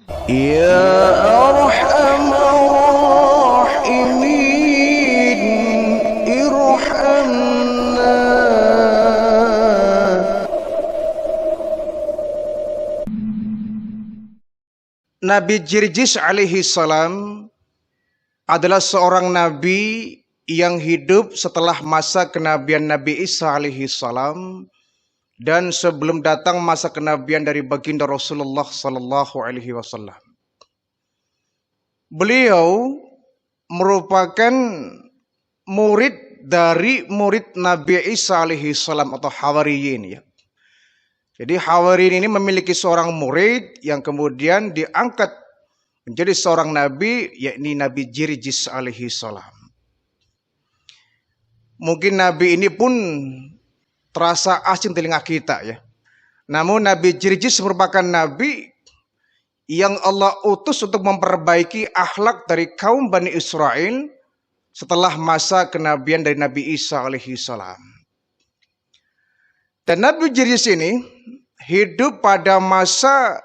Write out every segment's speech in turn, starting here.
Ya Arhamar Rahimin, irhamna. Nabi Jirjis alaihi salam adalah seorang nabi yang hidup setelah masa kenabian Nabi Isa alaihi salam dan sebelum datang masa kenabian dari baginda Rasulullah sallallahu alaihi wasallam. Beliau merupakan murid dari murid Nabi Isa alaihi salam atau Hawariyin ya. Jadi Hawariyin ini memiliki seorang murid yang kemudian diangkat menjadi seorang nabi, yakni Nabi Jirjis alaihi salam. Mungkin nabi ini pun terasa asing telinga kita ya. Namun Nabi Jirjis merupakan nabi yang Allah utus untuk memperbaiki akhlak dari kaum Bani Israel setelah masa kenabian dari Nabi Isa alaihi salam. Dan Nabi Jirjis ini hidup pada masa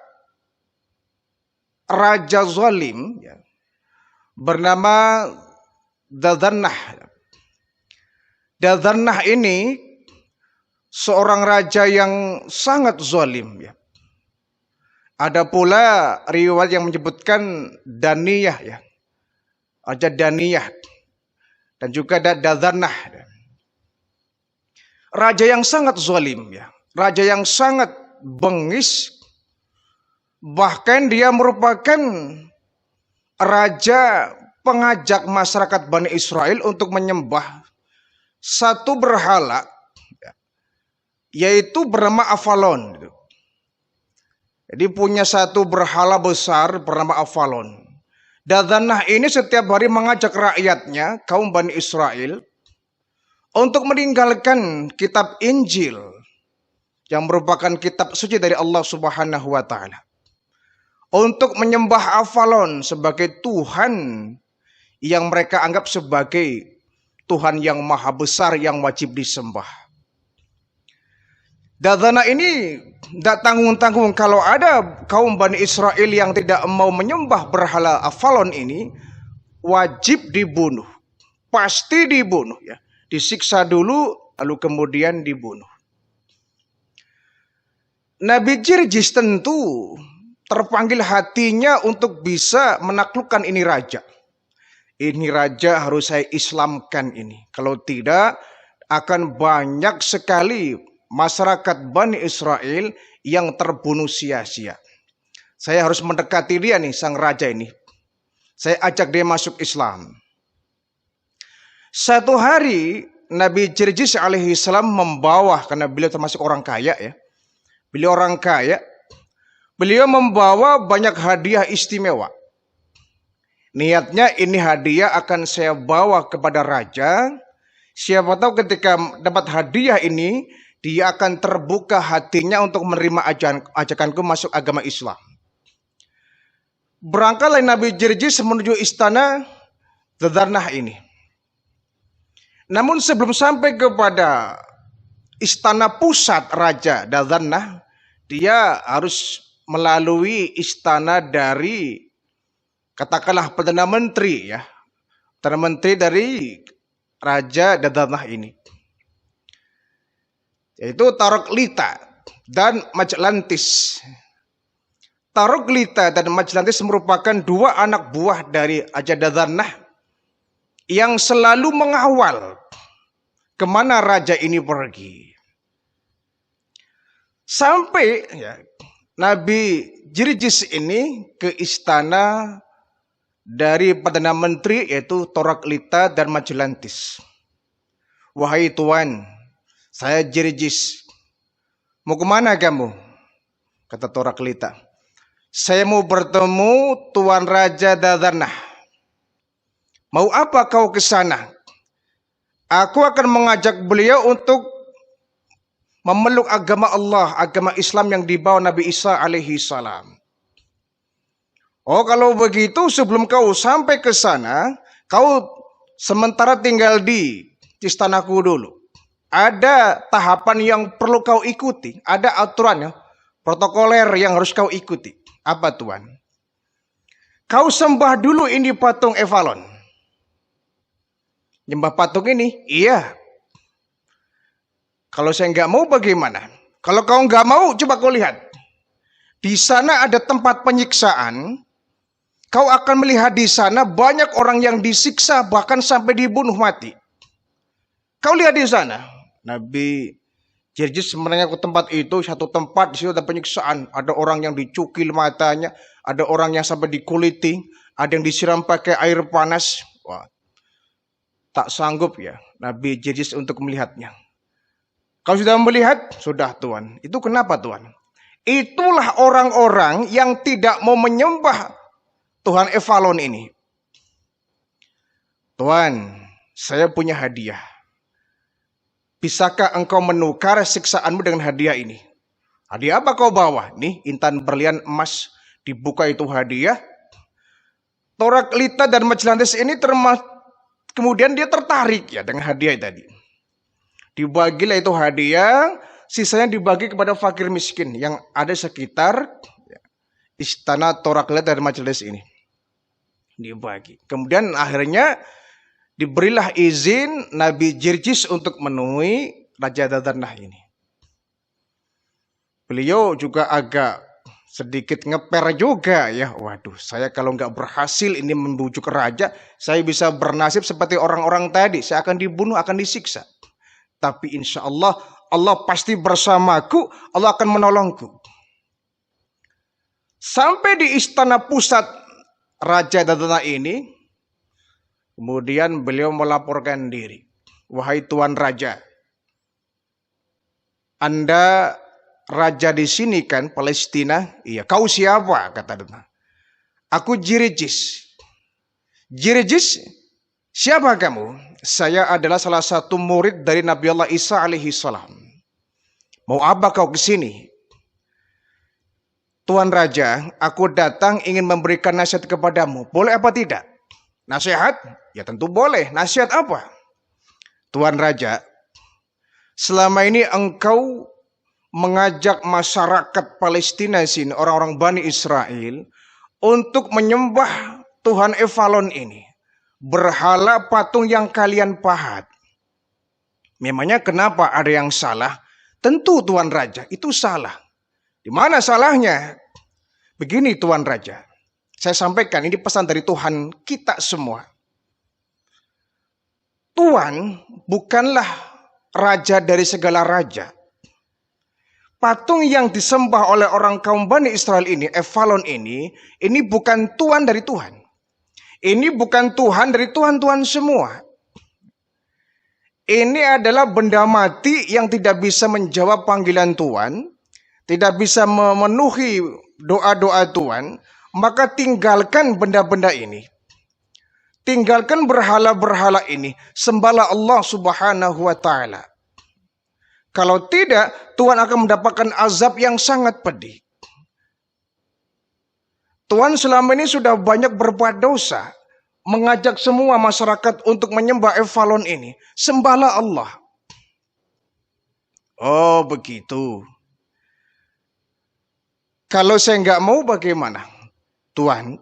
raja zalim ya, bernama Dadanah. Dadanah ini seorang raja yang sangat zalim ya. Ada pula riwayat yang menyebutkan Daniyah ya. Raja Daniyah dan juga Dadanah. Raja yang sangat zalim ya. Raja yang sangat bengis. Bahkan dia merupakan raja pengajak masyarakat Bani Israel untuk menyembah satu berhala yaitu bernama Avalon. Jadi punya satu berhala besar bernama Avalon. Dadanah ini setiap hari mengajak rakyatnya, kaum Bani Israel, untuk meninggalkan kitab Injil yang merupakan kitab suci dari Allah Subhanahu wa taala. Untuk menyembah Avalon sebagai Tuhan yang mereka anggap sebagai Tuhan yang maha besar yang wajib disembah. Dadanah ini tidak tanggung-tanggung kalau ada kaum Bani Israel yang tidak mau menyembah berhala Avalon ini, wajib dibunuh. Pasti dibunuh ya. Disiksa dulu lalu kemudian dibunuh. Nabi Jirjis tentu terpanggil hatinya untuk bisa menaklukkan ini raja. Ini raja harus saya Islamkan ini. Kalau tidak akan banyak sekali masyarakat Bani Israel yang terbunuh sia-sia. Saya harus mendekati dia nih, sang raja ini. Saya ajak dia masuk Islam. Satu hari Nabi Jirjis alaihi salam membawa, karena beliau termasuk orang kaya ya. Beliau orang kaya. Beliau membawa banyak hadiah istimewa. Niatnya ini hadiah akan saya bawa kepada raja. Siapa tahu ketika dapat hadiah ini, dia akan terbuka hatinya untuk menerima ajakanku masuk agama Islam. Berangkatlah Nabi Jirjis menuju istana Dadanah ini. Namun sebelum sampai kepada istana pusat Raja Dadanah, dia harus melalui istana dari katakanlah Perdana Menteri ya. Perdana Menteri dari Raja Dadanah ini. Yaitu Taroklita dan Majlantis. Taroklita dan Majlantis merupakan dua anak buah dari Raja Dadanah yang selalu mengawal kemana raja ini pergi. Sampai ya, Nabi Jirjis ini ke istana dari Perdana Menteri yaitu Taroklita dan Majlantis. Wahai Tuan, saya Jirjis. Mau kemana kamu? Kata Taroklita. Saya mau bertemu Tuan Raja Dadanah. Mau apa kau ke sana? Aku akan mengajak beliau untuk memeluk agama Allah, agama Islam yang dibawa Nabi Isa alaihi salam. Oh, kalau begitu sebelum kau sampai ke sana, kau sementara tinggal di istanaku dulu. Ada tahapan yang perlu kau ikuti, ada aturan ya, protokoler yang harus kau ikuti. Apa Tuan? Kau sembah dulu ini patung Avalon. Nyembah patung ini? Iya. Kalau saya nggak mau bagaimana? Kalau kau nggak mau, coba kau lihat. Di sana ada tempat penyiksaan. Kau akan melihat di sana banyak orang yang disiksa bahkan sampai dibunuh mati. Kau lihat di sana. Nabi Jirjis sebenarnya ke tempat itu, satu tempat di situ ada penyiksaan. Ada orang yang dicukil matanya, ada orang yang sampai dikuliti, ada yang disiram pakai air panas. Wah, tak sanggup ya Nabi Jirjis untuk melihatnya. Kau sudah melihat? Sudah Tuhan. Itu kenapa Tuhan? Itulah orang-orang yang tidak mau menyembah Tuhan Avalon ini. Tuhan, saya punya hadiah. Bisakah engkau menukar siksaanmu dengan hadiah ini? Hadiah apa kau bawa? Nih, intan berlian emas. Dibuka itu hadiah. Toraklita dan Majlantis ini kemudian dia tertarik ya dengan hadiah tadi. Dibagilah itu hadiah. Sisanya dibagi kepada fakir miskin yang ada sekitar istana Toraklita dan Majlantis ini. Dibagi. Kemudian akhirnya diberilah izin Nabi Jirjis untuk menemui Raja Dadanah ini. Beliau juga agak sedikit ngeper juga ya. Waduh, saya kalau nggak berhasil ini membujuk raja, saya bisa bernasib seperti orang-orang tadi. Saya akan dibunuh, akan disiksa. Tapi insya Allah, Allah pasti bersamaku, Allah akan menolongku. Sampai di istana pusat Raja Dadanah ini, kemudian beliau melaporkan diri. Wahai Tuan Raja, Anda raja di sini kan, Palestina? Iya. Kau siapa? Kata Dadanah. Aku Jirjis. Jirjis, siapa kamu? Saya adalah salah satu murid dari Nabi Allah Isa alaihi salam. Mau apa kau ke sini? Tuan Raja, aku datang ingin memberikan nasihat kepadamu. Boleh apa tidak? Nasihat? Ya tentu boleh. Nasihat apa? Tuan Raja, selama ini engkau mengajak masyarakat Palestina sini, orang-orang Bani Israel, untuk menyembah Tuhan Avalon ini. Berhala patung yang kalian pahat. Memangnya kenapa ada yang salah? Tentu Tuan Raja, itu salah. Di mana salahnya? Begini Tuan Raja. Saya sampaikan, ini pesan dari Tuhan kita semua. Tuhan bukanlah raja dari segala raja. Patung yang disembah oleh orang kaum Bani Israel ini, Avalon ini bukan Tuhan dari Tuhan. Ini bukan Tuhan dari Tuhan-Tuhan semua. Ini adalah benda mati yang tidak bisa menjawab panggilan Tuhan, tidak bisa memenuhi doa-doa Tuhan. Maka tinggalkan benda-benda ini. Tinggalkan berhala-berhala ini. Sembahlah Allah Subhanahu wa ta'ala. Kalau tidak, Tuhan akan mendapatkan azab yang sangat pedih. Tuhan selama ini sudah banyak berbuat dosa. Mengajak semua masyarakat untuk menyembah Avalon ini. Sembahlah Allah. Oh begitu. Kalau saya nggak mau bagaimana? Tuhan,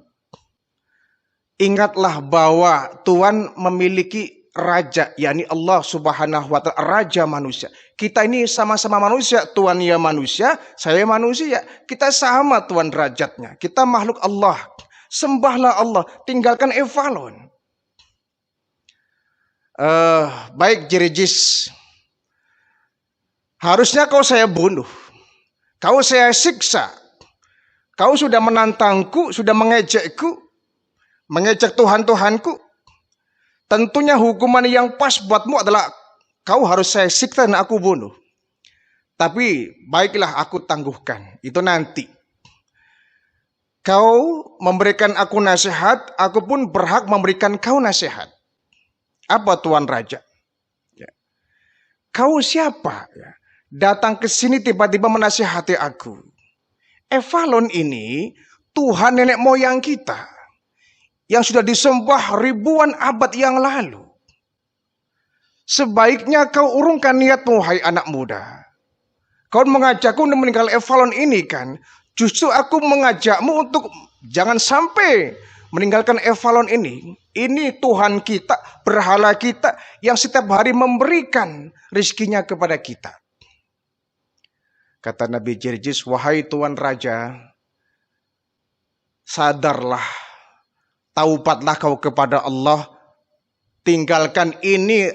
ingatlah bahwa Tuhan memiliki raja, yakni Allah Subhanahu wa ta'ala, raja manusia. Kita ini sama-sama manusia, Tuhan ya manusia, saya manusia. Kita sama Tuhan derajatnya. Kita makhluk Allah. Sembahlah Allah, tinggalkan Avalon. Baik Jirjis, harusnya kau saya bunuh. Kau saya siksa. Kau sudah menantangku, sudah mengejekku, mengejek Tuhan-Tuhanku. Tentunya hukuman yang pas buatmu adalah kau harus saya siksa dan aku bunuh. Tapi baiklah aku tangguhkan, itu nanti. Kau memberikan aku nasihat, aku pun berhak memberikan kau nasihat. Apa Tuan Raja? Ya. Kau siapa? Ya. Datang ke sini tiba-tiba menasihati aku. Avalon ini Tuhan nenek moyang kita yang sudah disembah ribuan abad yang lalu. Sebaiknya kau urungkan niatmu, hai anak muda. Kau mengajakku untuk meninggal Avalon ini kan? Justru aku mengajakmu untuk jangan sampai meninggalkan Avalon ini. Ini Tuhan kita, berhala kita yang setiap hari memberikan rezekinya kepada kita. Kata Nabi Jirjis, wahai Tuan Raja, sadarlah, taubatlah kau kepada Allah, tinggalkan ini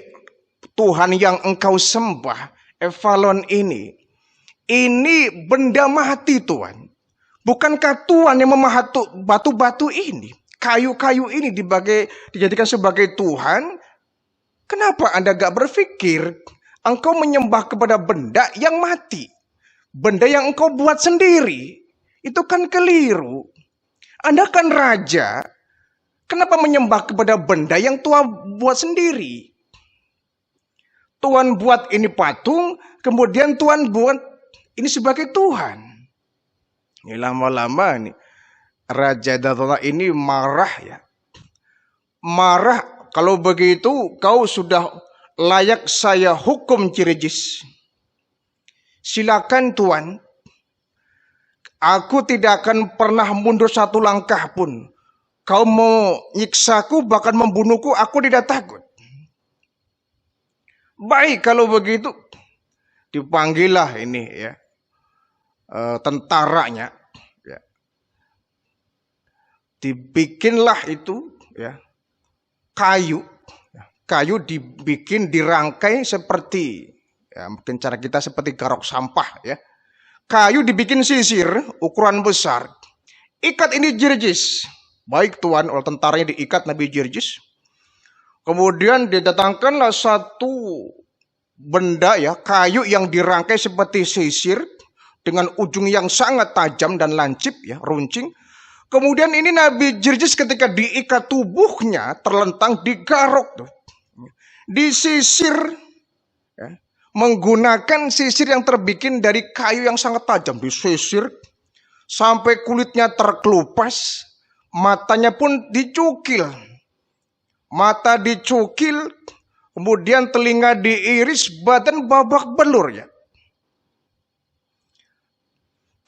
Tuhan yang engkau sembah, Avalon ini. Ini benda mati Tuhan. Bukankah Tuhan yang memahat batu-batu ini? Kayu-kayu ini dijadikan sebagai Tuhan. Kenapa Anda gak berpikir engkau menyembah kepada benda yang mati? Benda yang engkau buat sendiri. Itu kan keliru. Anda kan raja. Kenapa menyembah kepada benda yang Tuhan buat sendiri? Tuhan buat ini patung, kemudian Tuhan buat ini sebagai Tuhan. Ini lama-lama nih Raja Datona ini marah ya. Marah, kalau begitu kau sudah layak saya hukum Jirjis. Silakan Tuan. Aku tidak akan pernah mundur satu langkah pun. Kau mau nyiksaku bahkan membunuhku, aku tidak takut. Baik kalau begitu. Dipanggillah ini ya. Tentaranya. Dibikinlah itu ya kayu dibikin dirangkai seperti ya, mungkin cara kita seperti garok sampah ya. Kayu dibikin sisir ukuran besar, ikat ini Jirjis. Baik Tuan, oleh tentaranya diikat Nabi Jirjis. Kemudian didatangkanlah satu benda ya, kayu yang dirangkai seperti sisir dengan ujung yang sangat tajam dan lancip ya, runcing. Kemudian ini Nabi Jirjis ketika diikat tubuhnya terlentang digarok, disisir, ya, menggunakan sisir yang terbikin dari kayu yang sangat tajam, disisir sampai kulitnya terkelupas, matanya pun dicukil, mata dicukil, kemudian telinga diiris, badan babak belur ya.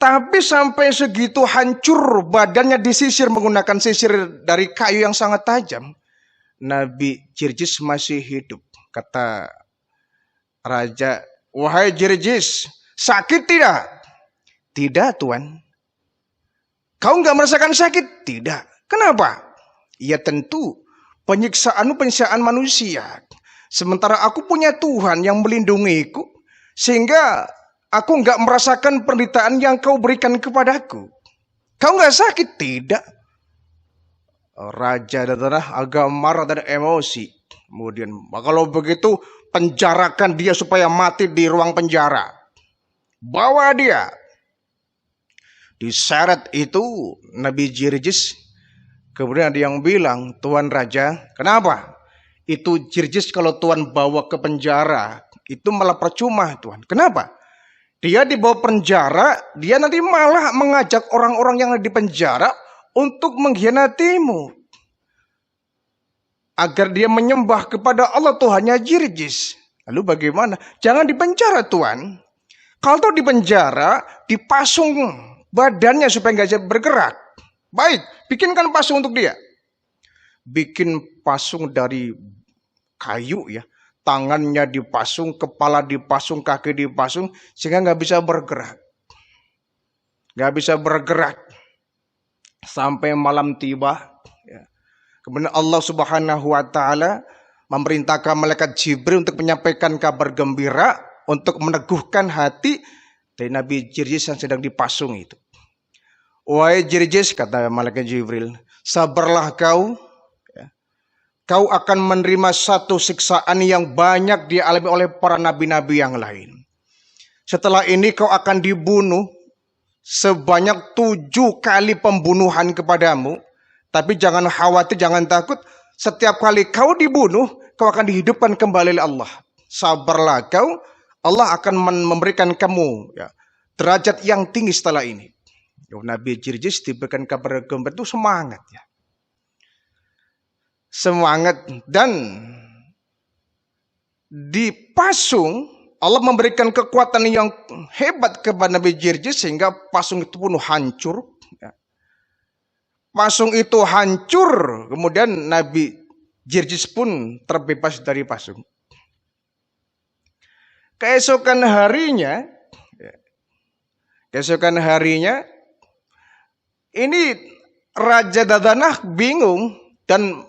Tapi sampai segitu hancur badannya disisir menggunakan sisir dari kayu yang sangat tajam. Nabi Jirjis masih hidup. Kata Raja, wahai Jirjis, sakit tidak? Tidak Tuan. Kau nggak merasakan sakit? Tidak. Kenapa? Ya tentu penyiksaan manusia. Sementara aku punya Tuhan yang melindungiku. Sehingga aku nggak merasakan penderitaan yang kau berikan kepadaku. Kau nggak sakit? Tidak. Raja Datana agak marah dan emosi. Kemudian, kalau begitu penjarakan dia supaya mati di ruang penjara. Bawa dia. Diseret itu Nabi Jirjis. Kemudian ada yang bilang, Tuan Raja, kenapa? Itu Jirjis kalau Tuan bawa ke penjara, itu malah percuma Tuan. Kenapa? Dia dibawa penjara, dia nanti malah mengajak orang-orang yang di penjara untuk mengkhianatimu. Agar dia menyembah kepada Allah Tuhannya Jirjis. Lalu bagaimana? Jangan di penjara Tuan. Kalau di penjara, dipasung badannya supaya nggak bisa bergerak. Baik, bikinkan pasung untuk dia. Bikin pasung dari kayu ya. Tangannya dipasung, kepala dipasung, kaki dipasung, sehingga nggak bisa bergerak. Nggak bisa bergerak. Sampai malam tiba. Ya. Kemudian Allah Subhanahu wa Ta'ala memerintahkan malaikat Jibril untuk menyampaikan kabar gembira, untuk meneguhkan hati dari Nabi Jirjis yang sedang dipasung itu. Wahai Jirjis, kata malaikat Jibril, sabarlah kau. Kau akan menerima satu siksaan yang banyak dialami oleh para nabi-nabi yang lain. Setelah ini kau akan dibunuh sebanyak 7 kali pembunuhan kepadamu. Tapi jangan khawatir, jangan takut. Setiap kali kau dibunuh, kau akan dihidupkan kembali oleh Allah. Sabarlah kau, Allah akan memberikan kamu ya, derajat yang tinggi setelah ini. Nabi Jirjis diberikan kabar gembira itu semangat ya. Semangat, dan dipasung Allah memberikan kekuatan yang hebat kepada Nabi Jirjis sehingga pasung itu pun hancur ya. pasung itu hancur. Kemudian Nabi Jirjis pun terbebas dari pasung. Keesokan harinya, ini Raja Dadanah bingung dan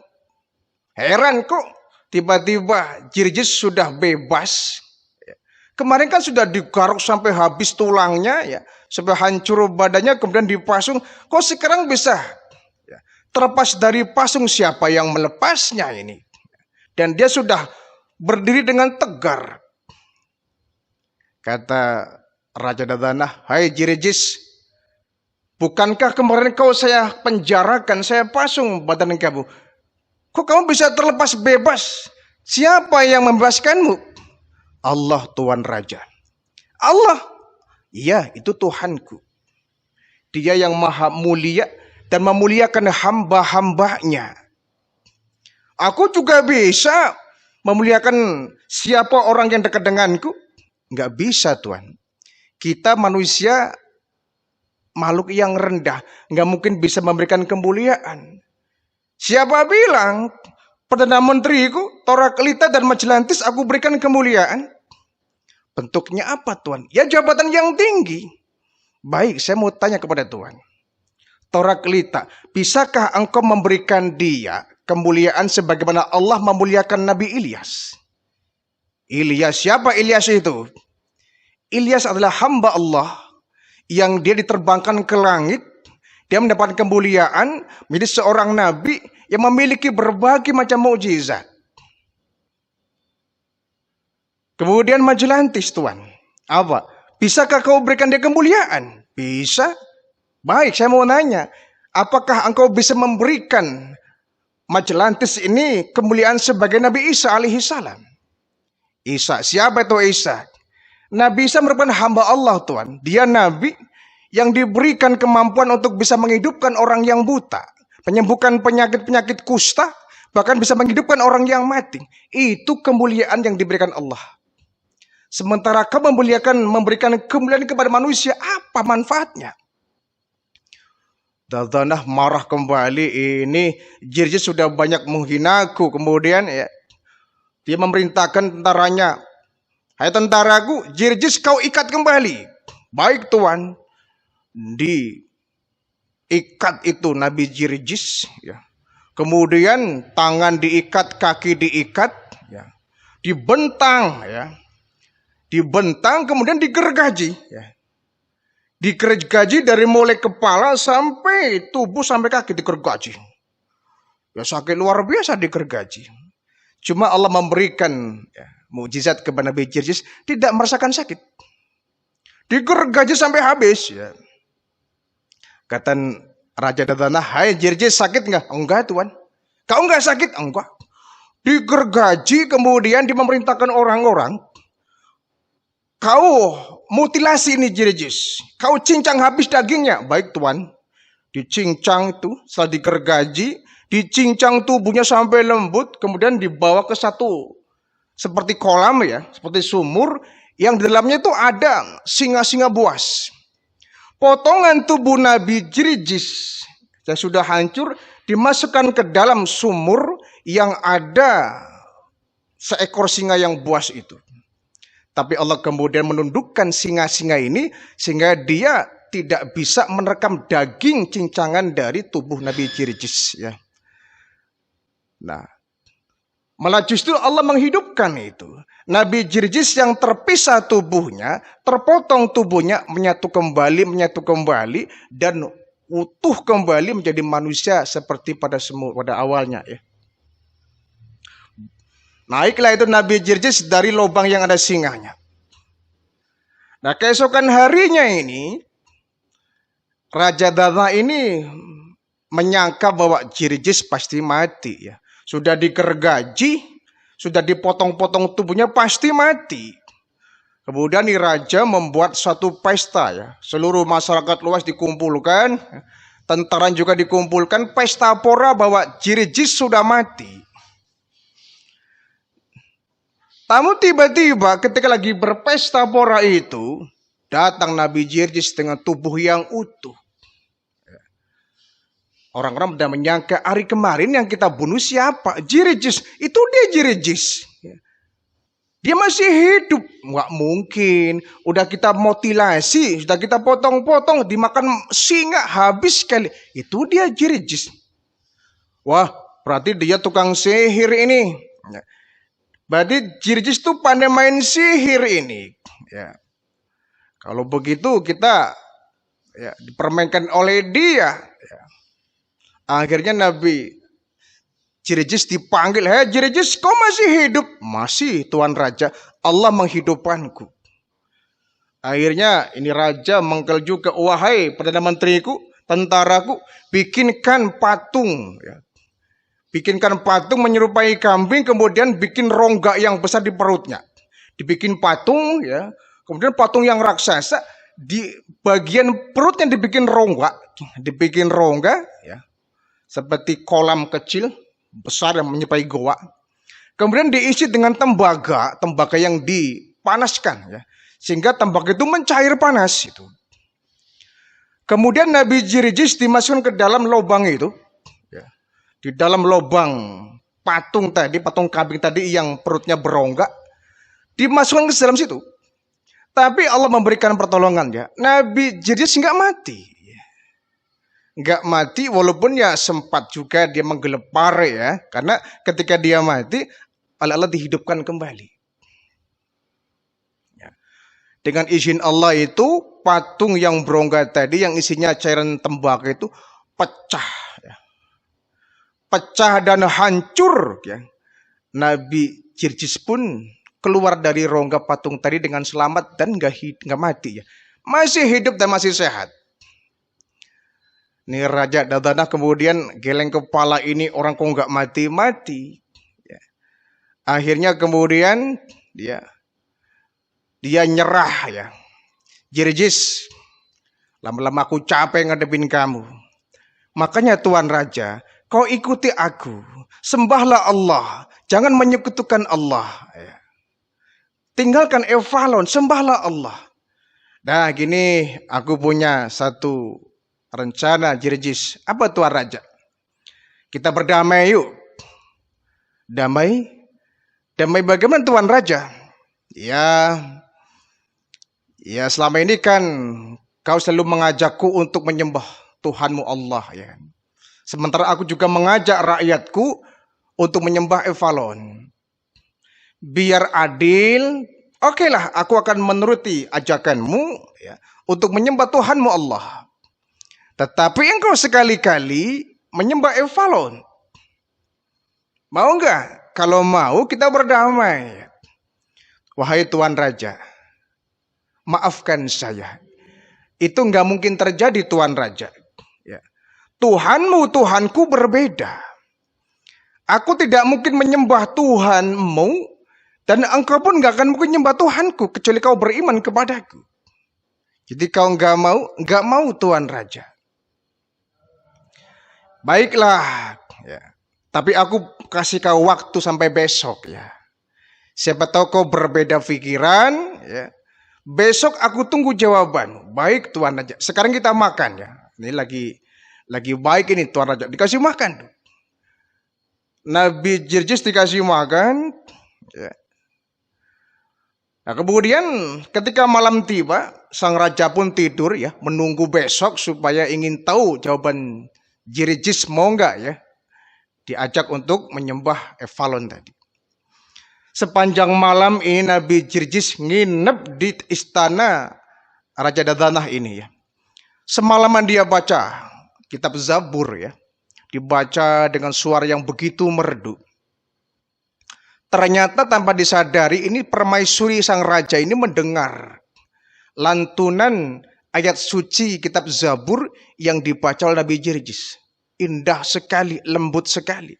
heran, kok tiba-tiba Jirjis sudah bebas. Kemarin kan sudah digaruk sampai habis tulangnya, ya, sampai hancur badannya, kemudian dipasung. Kok sekarang bisa terlepas dari pasung? Siapa yang melepasnya ini? Dan dia sudah berdiri dengan tegar. Kata Raja Dadanah, "Hai Jirjis, bukankah kemarin kau saya penjarakan, saya pasung badan kamu? Kok kamu bisa terlepas bebas? Siapa yang membebaskanmu?" "Allah, Tuan Raja." "Allah?" "Iya, itu Tuhanku. Dia yang maha mulia dan memuliakan hamba-hambanya. Aku juga bisa memuliakan siapa orang yang dekat denganku." "Nggak bisa, Tuan. Kita manusia makhluk yang rendah, nggak mungkin bisa memberikan kemuliaan." "Siapa bilang? Perdana Menteriku, Toraklita dan Majelantis aku berikan kemuliaan." "Bentuknya apa, Tuan?" "Ya, jabatan yang tinggi." "Baik, saya mau tanya kepada Tuan. Toraklita, bisakah engkau memberikan dia kemuliaan sebagaimana Allah memuliakan Nabi Ilyas?" "Ilyas, siapa Ilyas itu?" "Ilyas adalah hamba Allah yang dia diterbangkan ke langit. Dia mendapat kemuliaan menjadi seorang nabi yang memiliki berbagai macam mukjizat." "Kemudian Majelantis, Tuan, apa? Bisakah kau berikan dia kemuliaan?" "Bisa." "Baik, saya mau nanya, apakah engkau bisa memberikan Majelantis ini kemuliaan sebagai Nabi Isa alaihissalam?" "Isa, siapa itu Isa?" "Nabi Isa merupakan hamba Allah, Tuan. Dia nabi yang diberikan kemampuan untuk bisa menghidupkan orang yang buta, menyembuhkan penyakit-penyakit kusta, bahkan bisa menghidupkan orang yang mati. Itu kemuliaan yang diberikan Allah. Sementara kau memberikan kemuliaan kepada manusia, apa manfaatnya?" Dadanah marah kembali. Ini Jirjis sudah banyak menghinaku. Kemudian ya, dia memerintahkan tentaranya, "Hai tentaraku, Jirjis kau ikat kembali." "Baik, Tuan." Diikat itu Nabi Jirjis, ya. Kemudian tangan diikat, kaki diikat, ya. Dibentang, ya. Dibentang, kemudian digergaji, ya. Digergaji dari mulai kepala sampai tubuh sampai kaki digergaji. Ya, sakit luar biasa digergaji. Cuma Allah memberikan, ya, mukjizat kepada Nabi Jirjis, tidak merasakan sakit. Digergaji sampai habis, ya. Kata Raja Dadanah, "Hai Jirjis, sakit nggak?" "Enggak, Tuan." "Kau nggak sakit?" "Enggak." Digergaji, kemudian dimemerintahkan orang-orang, "Kau mutilasi ini Jirjis, kau cincang habis dagingnya." "Baik, Tuan." Dicincang itu, setelah digergaji, dicincang tubuhnya sampai lembut, kemudian dibawa ke satu seperti kolam, ya, seperti sumur, yang di dalamnya itu ada singa-singa buas. Potongan tubuh Nabi Jirjis yang sudah hancur dimasukkan ke dalam sumur yang ada seekor singa yang buas itu. Tapi Allah kemudian menundukkan singa-singa ini sehingga dia tidak bisa menerkam daging cincangan dari tubuh Nabi Jirjis, ya. Nah, malah justru Allah menghidupkan itu. Nabi Jirjis yang terpisah tubuhnya, terpotong tubuhnya, menyatu kembali dan utuh kembali menjadi manusia seperti pada awalnya, ya. Naiklah itu Nabi Jirjis dari lubang yang ada singanya. Nah, keesokan harinya ini Raja Dadanah ini menyangka bahwa Jirjis pasti mati, ya. Sudah digergaji, sudah dipotong-potong tubuhnya, pasti mati. Kemudian raja membuat satu pesta, ya. Seluruh masyarakat luas dikumpulkan, tentara juga dikumpulkan, pesta pora bahwa Jirjis sudah mati. Namun tiba-tiba ketika lagi berpesta pora itu, datang Nabi Jirjis dengan tubuh yang utuh. Orang-orang pada menyangka hari kemarin yang kita bunuh siapa? Jirijis. Itu dia Jirijis. Dia masih hidup. Nggak mungkin. Udah kita mutilasi, sudah kita potong-potong, dimakan singa habis sekali. Itu dia Jirijis. Wah, berarti dia tukang sihir ini. Berarti Jirijis itu pandai main sihir ini. Ya. Kalau begitu kita dipermainkan oleh dia. Ya. Akhirnya Nabi Jirijis dipanggil. Hei Jirijis, kau masih hidup? Masih Tuan Raja. Allah menghidupkanku. Akhirnya ini Raja mengkel juga. Wahai Perdana Menteriku, tentaraku, bikinkan patung. Ya. Bikinkan patung menyerupai kambing. Kemudian bikin rongga yang besar di perutnya. Dibikin patung ya. Kemudian patung yang raksasa di bagian perutnya dibikin rongga ya, seperti kolam kecil besar yang menyerupai goa. Kemudian diisi dengan tembaga yang dipanaskan ya, sehingga tembaga itu mencair panas itu. Kemudian Nabi Jirijis dimasukkan ke dalam lubang itu ya, di dalam lubang patung kambing tadi yang perutnya berongga, dimasukkan ke dalam situ. Tapi Allah memberikan pertolongan ya. Nabi Jirijis nggak mati. Nggak mati walaupun ya sempat juga dia menggelepar ya. Karena ketika dia mati, Allah dihidupkan kembali. Ya. Dengan izin Allah itu, patung yang berongga tadi yang isinya cairan tembaga itu pecah. Ya. Pecah dan hancur. Ya. Nabi Jirijis pun keluar dari rongga patung tadi dengan selamat dan nggak mati ya, masih hidup dan masih sehat. Nih Raja Dadanah kemudian geleng kepala, ini orang kok nggak mati ya. Akhirnya kemudian dia nyerah ya. Jirijis, lama-lama aku capek ngadepin kamu, makanya Tuan Raja kau ikuti aku, sembahlah Allah, jangan menyekutukan Allah ya. Tinggalkan Evalon, sembahlah Allah. Nah gini, aku punya satu rencana Jirijis. Apa Tuan Raja? Kita berdamai yuk. Damai? Damai bagaimana Tuan Raja? Ya selama ini kan kau selalu mengajakku untuk menyembah Tuhanmu Allah ya. Sementara aku juga mengajak rakyatku untuk menyembah Evalon. Biar adil, okelah, aku akan menuruti ajakanmu ya, untuk menyembah Tuhanmu Allah. Tetapi engkau sekali-kali menyembah Evalon. Mau enggak? Kalau mau kita berdamai. Wahai Tuan Raja, maafkan saya. Itu enggak mungkin terjadi Tuan Raja. Ya. Tuhanmu, Tuhanku berbeda. Aku tidak mungkin menyembah Tuhanmu, dan engkau pun gak akan mungkin menyembah Tuhanku kecuali kau beriman kepadaku. Jadi kau gak mau Tuan Raja. Baiklah ya. Tapi aku kasih kau waktu sampai besok ya. Siapa tahu kau berbeda pikiran ya. Besok aku tunggu jawaban. Baik Tuan Raja. Sekarang kita makan ya. Ini lagi baik ini Tuan Raja. Dikasih makan. Nabi Jirijis dikasih makan ya. Nah kemudian ketika malam tiba, sang raja pun tidur ya, menunggu besok supaya ingin tahu jawaban Jirijis mau enggak ya, diajak untuk menyembah Evalon tadi. Sepanjang malam ini Nabi Jirijis nginep di istana Raja Dadanah ini ya. Semalaman dia baca kitab Zabur ya, dibaca dengan suara yang begitu merdu. Ternyata tanpa disadari ini permaisuri sang raja ini mendengar lantunan ayat suci kitab Zabur yang dibaca oleh Nabi Jirijis. Indah sekali, lembut sekali.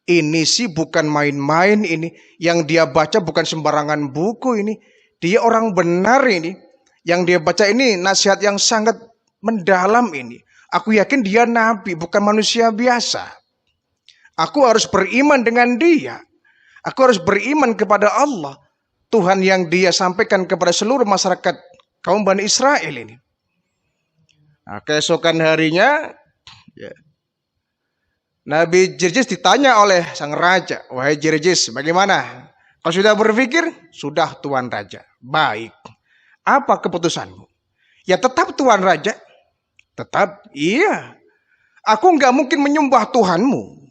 Ini sih bukan main-main ini. Yang dia baca bukan sembarangan buku ini. Dia orang benar ini. Yang dia baca ini nasihat yang sangat mendalam ini. Aku yakin dia nabi, bukan manusia biasa. Aku harus beriman dengan dia. Aku harus beriman kepada Allah, Tuhan yang dia sampaikan kepada seluruh masyarakat kaum Bani Israel ini. Nah, keesokan harinya, ya, Nabi Jirjis ditanya oleh sang raja, wahai Jirjis, bagaimana? Kau sudah berpikir? Sudah Tuan Raja. Baik. Apa keputusanmu? Ya tetap Tuan Raja. Tetap, iya. Aku nggak mungkin menyembah Tuhanmu.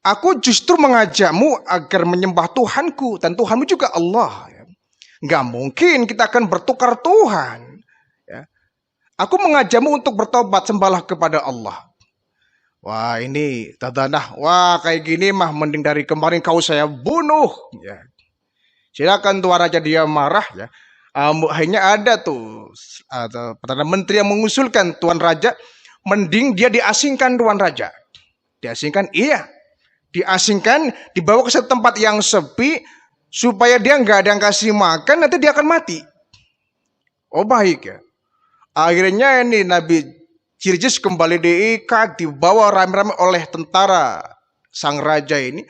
Aku justru mengajakmu agar menyembah Tuhanku. Dan Tuhanmu juga Allah. Nggak mungkin kita akan bertukar Tuhan. Aku mengajakmu untuk bertobat, sembahlah kepada Allah. Wah ini tadanah, wah kayak gini mah mending dari kemarin kau saya bunuh. Ya. Silakan Tuan Raja, dia marah ya. Akhirnya ada tuh Perdana Menteri yang mengusulkan Tuan Raja, mending dia diasingkan Tuan Raja. Diasingkan, iya. Diasingkan, dibawa ke satu tempat yang sepi, supaya dia nggak ada yang kasih makan, nanti dia akan mati. Oh baik ya. Akhirnya ini Nabi Jirjis kembali diikat, dibawa rame-rame oleh tentara sang raja ini,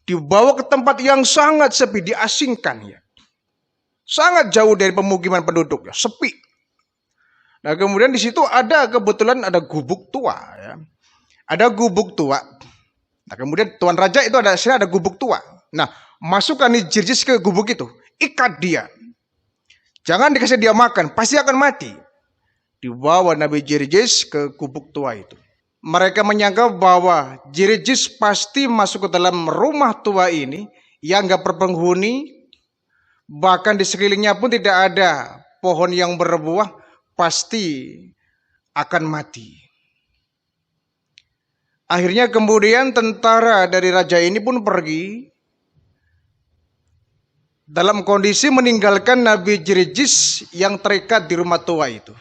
dibawa ke tempat yang sangat sepi, diasingkan ya. Sangat jauh dari pemukiman penduduk ya, sepi. Nah kemudian di situ kebetulan ada gubuk tua ya. Ada gubuk tua. Nah kemudian Tuan Raja itu ada gubuk tua. Nah masukkan nih Jirjis ke gubuk itu, ikat dia. Jangan dikasih dia makan, pasti akan mati. Dibawa Nabi Jirjis ke gubuk tua itu. Mereka menyangka bahwa Jirjis pasti masuk ke dalam rumah tua ini yang gak berpenghuni, bahkan di sekelilingnya pun tidak ada pohon yang berbuah, pasti akan mati. Akhirnya kemudian tentara dari raja ini pun pergi dalam kondisi meninggalkan Nabi Jirjis yang terikat di rumah tua itu.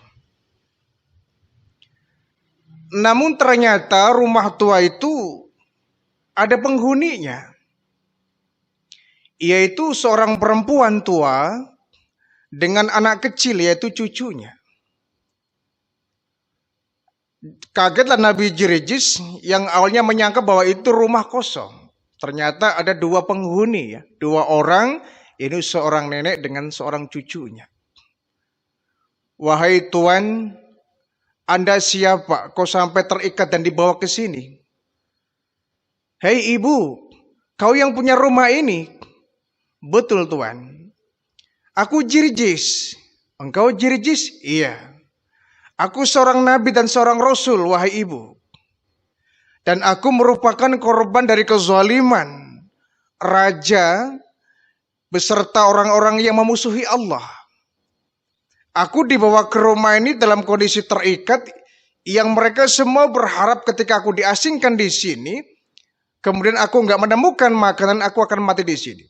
Namun ternyata rumah tua itu ada penghuninya, yaitu seorang perempuan tua dengan anak kecil, yaitu cucunya. Kagetlah Nabi Jirjis yang awalnya menyangka bahwa itu rumah kosong. Ternyata ada dua penghuni ya, dua orang, ini seorang nenek dengan seorang cucunya. Wahai Tuan, Anda siapa? Kau sampai terikat dan dibawa ke sini? Hei ibu, kau yang punya rumah ini? Betul Tuan. Aku Jirjis. Engkau Jirjis? Iya. Aku seorang nabi dan seorang rasul, wahai ibu. Dan aku merupakan korban dari kezaliman raja beserta orang-orang yang memusuhi Allah. Aku dibawa ke rumah ini dalam kondisi terikat, yang mereka semua berharap ketika aku diasingkan di sini, kemudian aku nggak menemukan makanan, aku akan mati di sini.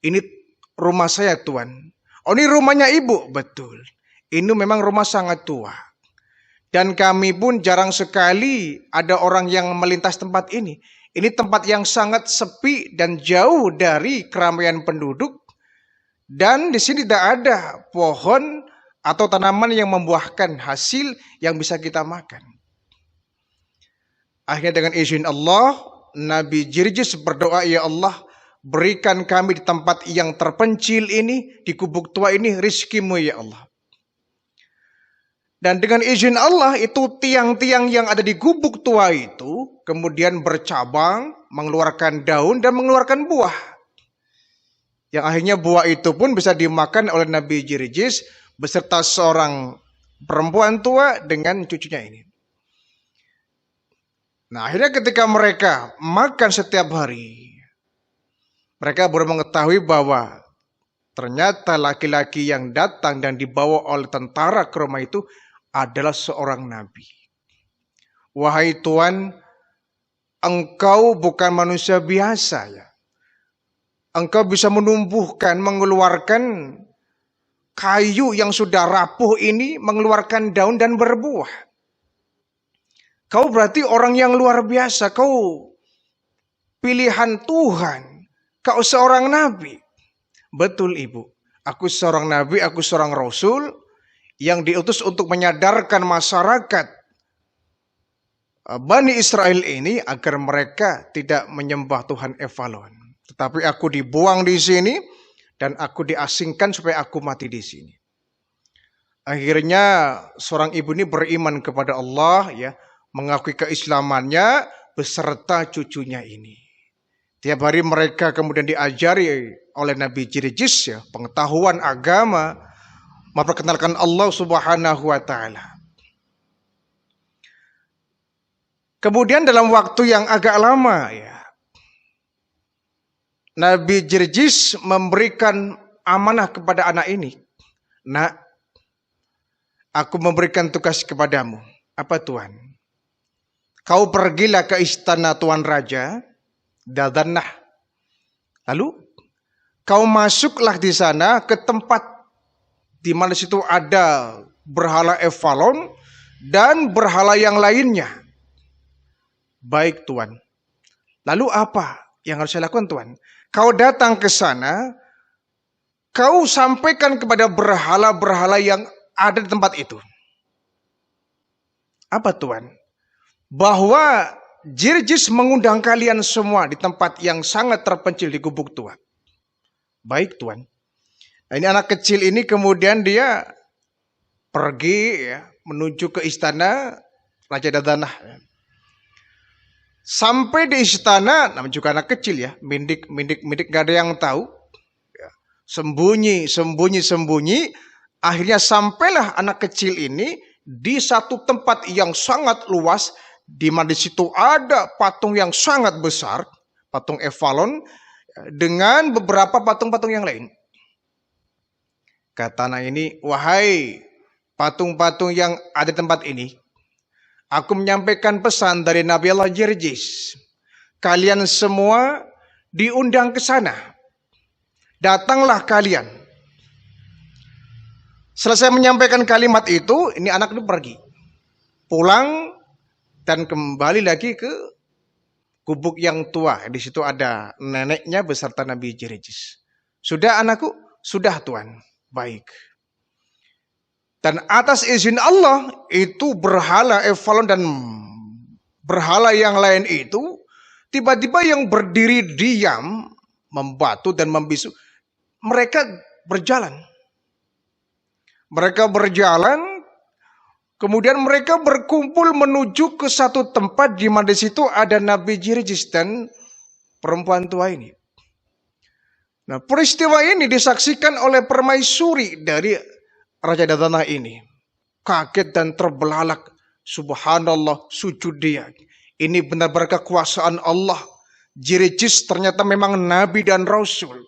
Ini rumah saya Tuan. Oh ini rumahnya ibu? Betul. Ini memang rumah sangat tua. Dan kami pun jarang sekali ada orang yang melintas tempat ini. Ini tempat yang sangat sepi dan jauh dari keramaian penduduk. Dan di sini tidak ada pohon atau tanaman yang membuahkan hasil yang bisa kita makan. Akhirnya dengan izin Allah, Nabi Jirjis berdoa, ya Allah, berikan kami di tempat yang terpencil ini, di gubuk tua ini, rizkimu ya Allah. Dan dengan izin Allah itu tiang-tiang yang ada di gubuk tua itu kemudian bercabang, mengeluarkan daun dan mengeluarkan buah. Yang akhirnya buah itu pun bisa dimakan oleh Nabi Jirjis beserta seorang perempuan tua dengan cucunya ini. Nah akhirnya ketika mereka makan setiap hari, mereka baru mengetahui bahwa ternyata laki-laki yang datang dan dibawa oleh tentara ke rumah itu adalah seorang nabi. Wahai Tuan, engkau bukan manusia biasa ya. Engkau bisa menumbuhkan, mengeluarkan kayu yang sudah rapuh ini, mengeluarkan daun dan berbuah. Kau berarti orang yang luar biasa, kau pilihan Tuhan, kau seorang nabi. Betul ibu, aku seorang nabi, aku seorang rasul yang diutus untuk menyadarkan masyarakat Bani Israel ini agar mereka tidak menyembah Tuhan Evalon. Tetapi aku dibuang di sini dan aku diasingkan supaya aku mati di sini. Akhirnya seorang ibu ini beriman kepada Allah ya, mengakui keislamannya beserta cucunya ini. Tiap hari mereka kemudian diajari oleh Nabi Jirjis ya, pengetahuan agama, memperkenalkan Allah Subhanahu wa taala. Kemudian dalam waktu yang agak lama ya, Nabi Jirjis memberikan amanah kepada anak ini. Nak, aku memberikan tugas kepadamu. Apa Tuhan? Kau pergilah ke istana Tuan Raja Dadanah. Lalu kau masuklah di sana ke tempat di mana situ ada berhala Avalon dan berhala yang lainnya. Baik Tuan. Lalu apa yang harus saya lakukan Tuan? Kau datang ke sana, kau sampaikan kepada berhala-berhala yang ada di tempat itu. Apa Tuan? Bahwa Jirjis mengundang kalian semua di tempat yang sangat terpencil di gubuk tua. Baik Tuan. Nah, ini anak kecil ini kemudian dia pergi ya, menuju ke istana Raja Dadanah. Sampai di istana, namanya juga anak kecil ya, mindik gak ada yang tahu. Ya, sembunyi. Akhirnya sampailah anak kecil ini di satu tempat yang sangat luas, di mana di situ ada patung yang sangat besar, patung Avalon, dengan beberapa patung-patung yang lain. Kata anak ini, wahai patung-patung yang ada di tempat ini, aku menyampaikan pesan dari Nabi Allah Jirjis. Kalian semua diundang ke sana. Datanglah kalian. Selesai menyampaikan kalimat itu, ini anak itu pergi. Pulang dan kembali lagi ke gubuk yang tua. Di situ ada neneknya beserta Nabi Jirjis. Sudah anakku? Sudah Tuan. Baik. Dan atas izin Allah, itu berhala Avalon dan berhala yang lain itu, tiba-tiba yang berdiri diam, membatu dan membisu, mereka berjalan. Mereka berjalan, kemudian mereka berkumpul menuju ke satu tempat di mana di situ ada Nabi Jirjis dan perempuan tua ini. Nah, peristiwa ini disaksikan oleh permaisuri dari Raja Dadanah ini. Kaget dan terbelalak. Subhanallah, sujud dia. Ini benar-benar kekuasaan Allah. Jirjis ternyata memang Nabi dan Rasul.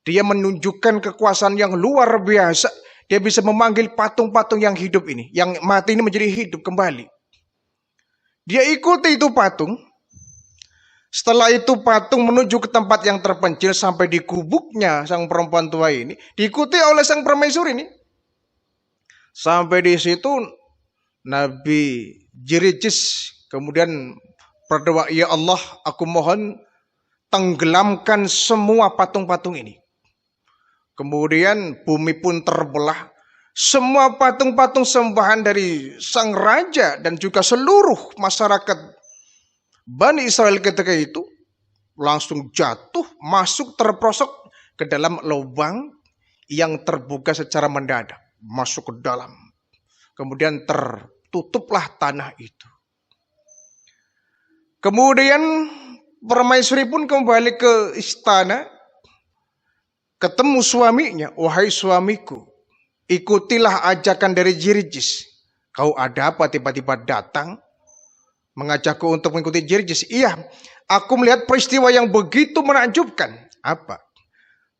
Dia menunjukkan kekuasaan yang luar biasa. Dia bisa memanggil patung-patung yang hidup ini. Yang mati ini menjadi hidup kembali. Dia ikuti itu patung. Setelah itu patung menuju ke tempat yang terpencil sampai di gubuknya sang perempuan tua ini. Diikuti oleh sang permaisuri ini. Sampai di situ Nabi Jirjis kemudian berdoa, ya Allah, aku mohon tenggelamkan semua patung-patung ini. Kemudian bumi pun terbelah. Semua patung-patung sembahan dari sang raja dan juga seluruh masyarakat Bani Israel ketika itu langsung jatuh, masuk terprosok ke dalam lubang yang terbuka secara mendadak. Masuk ke dalam. Kemudian tertutuplah tanah itu. Kemudian permaisuri pun kembali ke istana. Ketemu suaminya, wahai suamiku, ikutilah ajakan dari Jirjis. Kau ada apa tiba-tiba datang mengajakku untuk mengikuti Jirjis? Iya, aku melihat peristiwa yang begitu menakjubkan. Apa?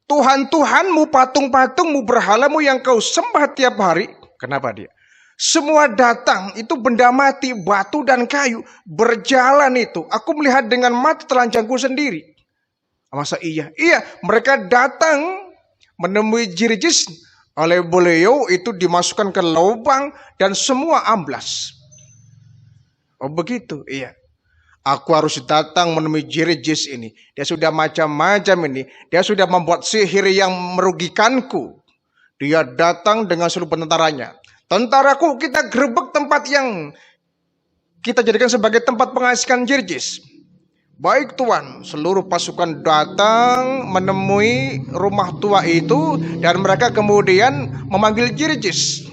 Tuhan-Tuhanmu, patung-patungmu, berhalamu yang kau sembah tiap hari. Kenapa dia? Semua datang, itu benda mati, batu dan kayu. Berjalan itu, aku melihat dengan mata telanjangku sendiri. Masa iya? Iya, mereka datang menemui Jirjis. Oleh beliau itu dimasukkan ke lubang dan semua amblas. Oh begitu, iya. Aku harus datang menemui Jirjis ini. Dia sudah macam-macam ini. Dia sudah membuat sihir yang merugikanku. Dia datang dengan seluruh tentaranya. Tentaraku, kita gerebek tempat yang kita jadikan sebagai tempat pengasihan Jirjis. Baik Tuan, seluruh pasukan datang menemui rumah tua itu dan mereka kemudian memanggil Jirjis.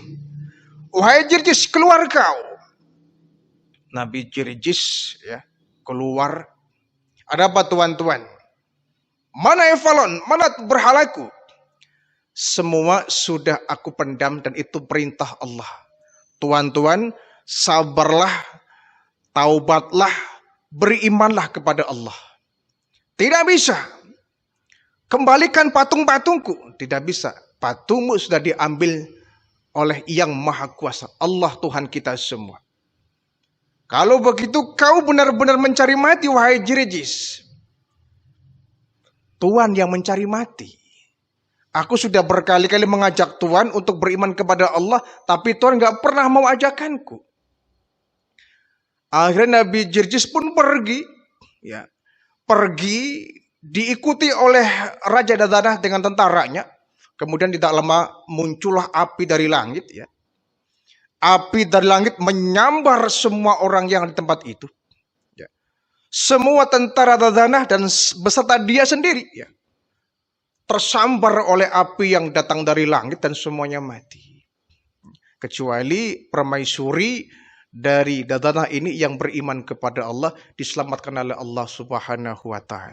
Wahai Jirjis, keluar kau. Nabi Jirjis ya keluar. Ada apa tuan-tuan? Mana Evalon? Mana berhalaku? Semua sudah aku pendam dan itu perintah Allah. Tuan-tuan, sabarlah, taubatlah, berimanlah kepada Allah. Tidak bisa. Kembalikan patung-patungku. Tidak bisa. Patungmu sudah diambil oleh Yang Maha Kuasa. Allah Tuhan kita semua. Kalau begitu kau benar-benar mencari mati, wahai Jirjis. Tuhan yang mencari mati. Aku sudah berkali-kali mengajak Tuhan untuk beriman kepada Allah, tapi Tuhan gak pernah mau ajakanku. Akhirnya Nabi Jirjis pun pergi. Ya, pergi diikuti oleh Raja Dadanah dengan tentaranya. Kemudian tidak lama muncullah api dari langit. Ya. Api dari langit menyambar semua orang yang di tempat itu. Ya. Semua tentara Dadanah dan beserta dia sendiri. Ya. Tersambar oleh api yang datang dari langit dan semuanya mati. Kecuali permaisuri dari Dadanah ini yang beriman kepada Allah diselamatkan oleh Allah Subhanahu wa taala.